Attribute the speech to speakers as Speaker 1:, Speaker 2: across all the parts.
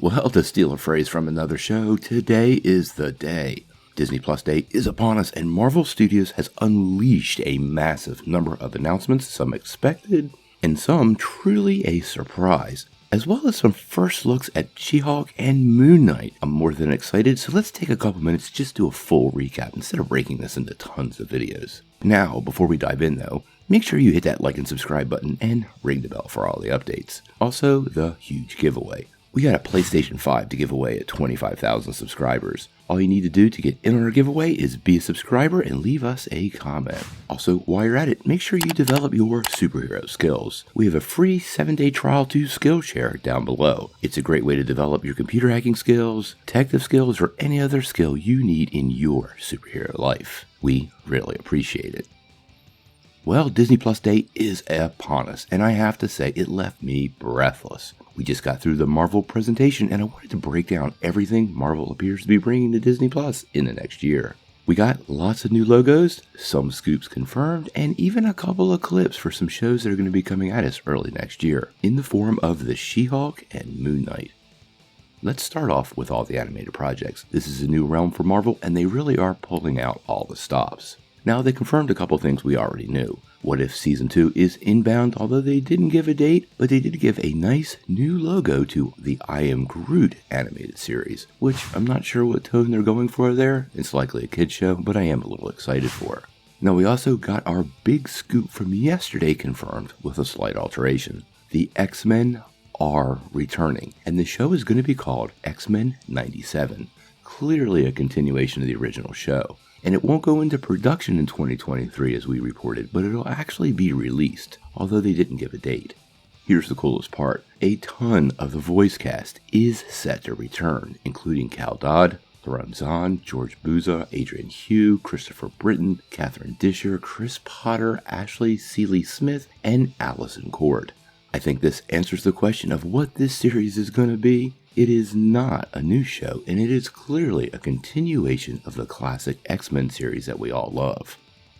Speaker 1: Well, to steal a phrase from another show, today is the day. Disney Plus Day is upon us, and Marvel Studios has unleashed a massive number of announcements, some expected, and some truly a surprise, as well as some first looks at She-Hulk and Moon Knight. I'm more than excited, so let's take a couple minutes to just do a full recap instead of breaking this into tons of videos. Now, before we dive in though, make sure you hit that like and subscribe button and ring the bell for all the updates. Also, the huge giveaway. We got a PlayStation 5 to give away at 25,000 subscribers. All you need to do to get in on our giveaway is be a subscriber and leave us a comment. Also, while you're at it, make sure you develop your superhero skills. We have a free 7-day trial to Skillshare down below. It's a great way to develop your computer hacking skills, detective skills, or any other skill you need in your superhero life. We really appreciate it. Well, Disney Plus Day is upon us, and I have to say, it left me breathless. We just got through the Marvel presentation, and I wanted to break down everything Marvel appears to be bringing to Disney Plus in the next year. We got lots of new logos, some scoops confirmed, and even a couple of clips for some shows that are going to be coming at us early next year, in the form of the She-Hulk and Moon Knight. Let's start off with all the animated projects. This is a new realm for Marvel, and they really are pulling out all the stops. Now, they confirmed a couple things we already knew. What If Season 2 is inbound, although they didn't give a date, but they did give a nice new logo to the I Am Groot animated series, which I'm not sure what tone they're going for there. It's likely a kid's show, but I am a little excited for. Now, we also got our big scoop from yesterday confirmed with a slight alteration. The XMen are returning, and the show is going to be called XMen 97. Clearly a continuation of the original show. And it won't go into production in 2023 as we reported, but it'll actually be released, although they didn't give a date. Here's the coolest part. A ton of the voice cast is set to return, including Cal Dodd, Theron Zahn, George Buza, Adrian Hugh, Christopher Britton, Catherine Disher, Chris Potter, Ashley Seeley Smith, and Allison Cord. I think this answers the question of what this series is going to be. It is not a new show, and it is clearly a continuation of the classic X-Men series that we all love.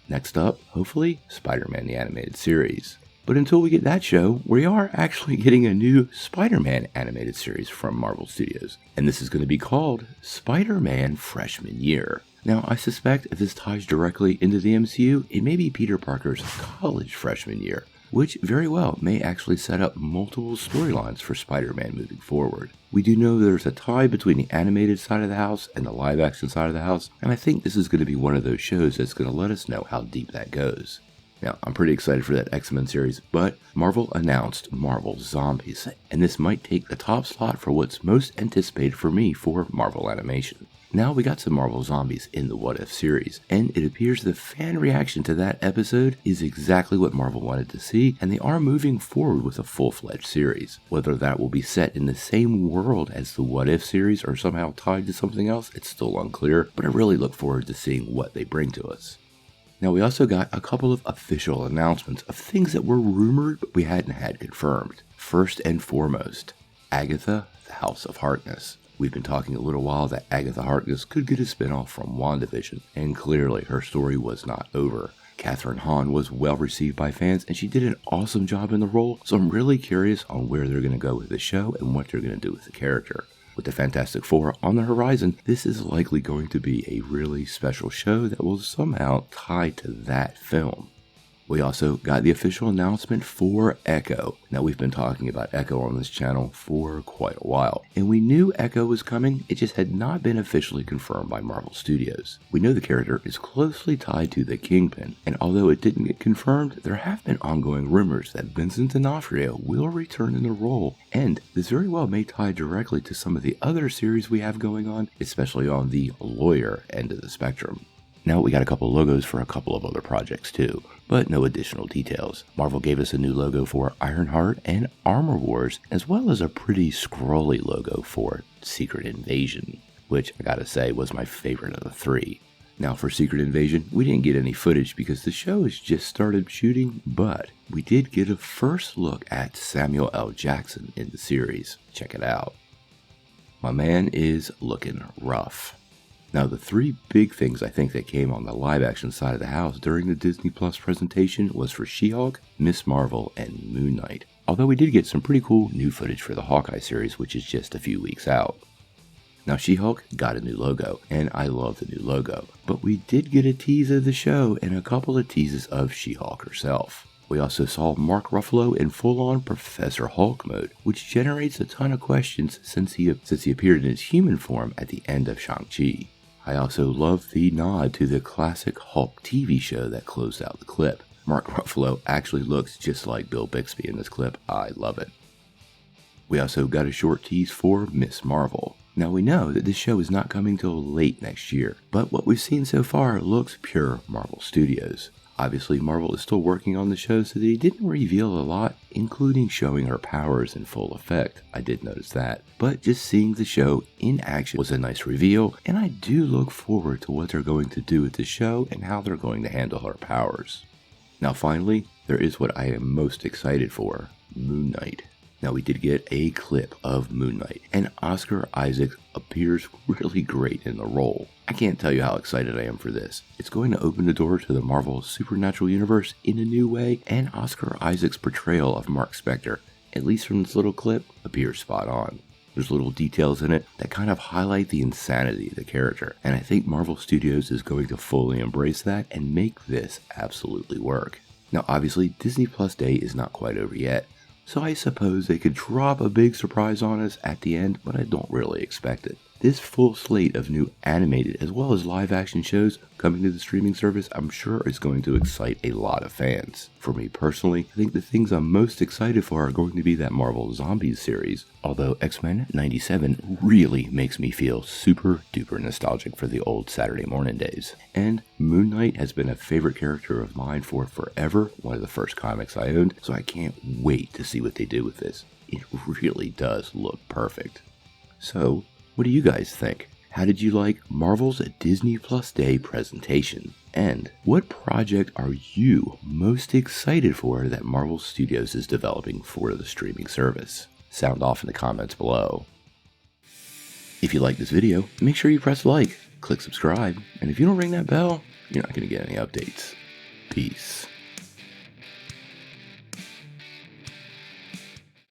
Speaker 1: Next up, hopefully, Spider-Man the Animated Series. But until we get that show, we are actually getting a new Spider-Man animated series from Marvel Studios, and this is going to be called Spider-Man Freshman Year. Now, I suspect if this ties directly into the MCU, it may be Peter Parker's college freshman year, which very well may actually set up multiple storylines for Spider-Man moving forward. We do know there's a tie between the animated side of the house and the live-action side of the house, and I think this is going to be one of those shows that's going to let us know how deep that goes. Now, I'm pretty excited for that X-Men series, but Marvel announced Marvel Zombies, and this might take the top slot for what's most anticipated for me for Marvel animation. Now we got some Marvel Zombies in the What If series, and it appears the fan reaction to that episode is exactly what Marvel wanted to see, and they are moving forward with a full-fledged series. Whether that will be set in the same world as the What If series or somehow tied to something else, it's still unclear, but I really look forward to seeing what they bring to us. Now we also got a couple of official announcements of things that were rumored but we hadn't had confirmed. First and foremost, Agatha, the House of Harkness. We've been talking a little while that Agatha Harkness could get a spinoff from WandaVision, and clearly her story was not over. Catherine Hahn was well received by fans, and she did an awesome job in the role, so I'm really curious on where they're going to go with the show and what they're going to do with the character. With the Fantastic Four on the horizon, this is likely going to be a really special show that will somehow tie to that film. We also got the official announcement for Echo. Now, we've been talking about Echo on this channel for quite a while, and we knew Echo was coming, it just had not been officially confirmed by Marvel Studios. We know the character is closely tied to the Kingpin, and although it didn't get confirmed, there have been ongoing rumors that Vincent D'Onofrio will return in the role, and this very well may tie directly to some of the other series we have going on, especially on the lawyer end of the spectrum. Now we got a couple logos for a couple of other projects too, but no additional details. Marvel gave us a new logo for Ironheart and Armor Wars, as well as a pretty scrolly logo for Secret Invasion, which I gotta say was my favorite of the three. Now for Secret Invasion, we didn't get any footage because the show has just started shooting, but we did get a first look at Samuel L. Jackson in the series. Check it out. My man is looking rough. Now, the three big things I think that came on the live-action side of the house during the Disney Plus presentation was for She-Hulk, Ms. Marvel, and Moon Knight. although we did get some pretty cool new footage for the Hawkeye series, which is just a few weeks out. Now, She-Hulk got a new logo, and I love the new logo, but we did get a tease of the show and a couple of teases of She-Hulk herself. We also saw Mark Ruffalo in full-on Professor Hulk mode, which generates a ton of questions since he appeared in his human form at the end of Shang-Chi. I also love the nod to the classic Hulk TV show that closed out the clip. Mark Ruffalo actually looks just like Bill Bixby in this clip. I love it. We also got a short tease for Ms. Marvel. Now, we know that this show is not coming till late next year, but what we've seen so far looks pure Marvel Studios. Obviously, Marvel is still working on the show, so they didn't reveal a lot, including showing her powers in full effect. I did notice that. But just seeing the show in action was a nice reveal, and I do look forward to what they're going to do with the show and how they're going to handle her powers. Now, finally, there is what I am most excited for, Moon Knight. Now, we did get a clip of Moon Knight, and Oscar Isaac appears really great in the role. I can't tell you how excited I am for this. It's going to open the door to the Marvel Supernatural Universe in a new way, and Oscar Isaac's portrayal of Mark Spector, at least from this little clip, appears spot on. There's little details in it that kind of highlight the insanity of the character, and I think Marvel Studios is going to fully embrace that and make this absolutely work. Now, obviously, Disney Plus Day is not quite over yet, so I suppose they could drop a big surprise on us at the end, but I don't really expect it. This full slate of new animated as well as live action shows coming to the streaming service, I'm sure is going to excite a lot of fans. For me personally, I think the things I'm most excited for are going to be that Marvel Zombies series, although XMen 97 really makes me feel super duper nostalgic for the old Saturday morning days. And Moon Knight has been a favorite character of mine for forever, one of the first comics I owned, so I can't wait to see what they do with this. It really does look perfect. So, what do you guys think? How did you like Marvel's Disney Plus Day presentation? And what project are you most excited for that Marvel Studios is developing for the streaming service? Sound off in the comments below. If you like this video, make sure you press like, click subscribe, and if you don't ring that bell, you're not going to get any updates. Peace.